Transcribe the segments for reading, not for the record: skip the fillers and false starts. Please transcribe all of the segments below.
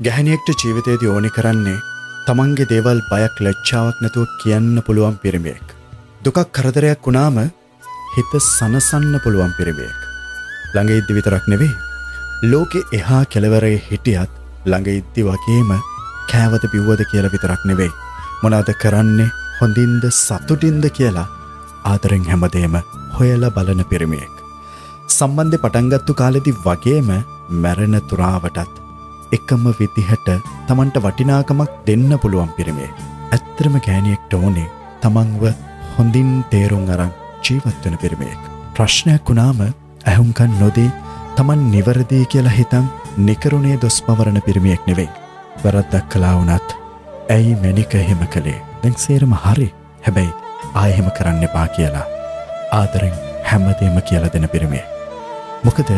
ගැහැණියෙක්ට ජීවිතයේදී ඕනි කරන්නේ තමන්ගේ දේවල් බයක් ලැජ්ජාවක් නැතුව කියන්න පුළුවන් පිරිමියෙක්. දුකක් කරදරයක් වුණාම හිත සනසන්න පුළුවන් පිරිමියෙක්. ළඟ ඉද්දි විතරක් නෙවෙයි ලෝකේ එහා කෙළවරේ හිටියත් ළඟ ඉද්දි වගේම කෑවද බිව්වද කියලා විතරක් නෙවෙයි මොනවද කරන්නේ හොඳින්ද සතුටින්ද කියලා ආදරෙන් හැමදේම හොයලා බලන පිරිමියෙක්. සම්බන්ධේ පටන් ගත්ත කාලෙදි වගේම මැරෙන තුරාවටත් එකම විදිහට තමන්ට වටිනාකමක් දෙන්න පුළුවන් පිරිමියෙක්. ඇත්තටම ගෑණියෙක්ට ඕනේ තමන්ව හොඳින් තේරුම් අරන් ජීවත් වෙන පිරිමියෙක්. ප්‍රශ්නයක් වුණාම ඇහුම්කන් නොදී තමන් නිවැරදි කියලා හිතන් නිකරුණේ දොස් පවරන පිරිමියෙක් නෙවෙයි. වරද්දක් කළා වුණත් ඇයි මැනික එහෙම කළේ? දැන් සේරම හරි. හැබැයි ආයෙ එහෙම කරන්න එපා කියලා ආදරෙන් හැමදේම කියලා දෙන පිරිමියෙක්. මොකද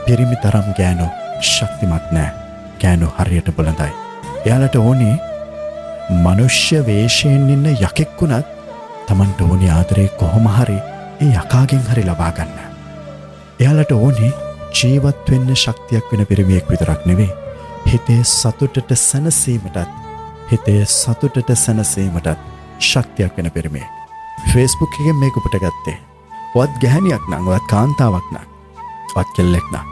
පිරිමි තරම් ගෑනු ශක්තිමත් නෑ. ගෑනු හරියට බොළඳයි. එයාලට ඕනේ මනුෂ්‍ය වේශයෙන් ඉන්න යකෙක් වුණත් තමන්ට ඕනේ ආදරේ කොහොම හරි ඒ යකාගෙන් හරි ලබා ගන්න. එයාලට ඕනේ ජීවත් වෙන්න ශක්තියක් වෙන පිරිමියෙක් විතරක් නෙවෙයි හිතේ සතුටට සැනසීමටත් ශක්තියක් වෙන පිරිමියෙක්. Facebook එකෙන් මේක උපුට ගත්තේ. ඔයත් ගැහණියක් නම් ඔයත් කාන්තාවක් නම් ඔයත් කෙල්ලෙක් නම්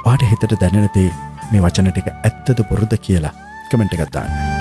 ඔයාට හිතට දැනෙන දේ මේ වචන ටික ඇත්තද බොරුද කියලා කමෙන්ට් එකක් දාන්න.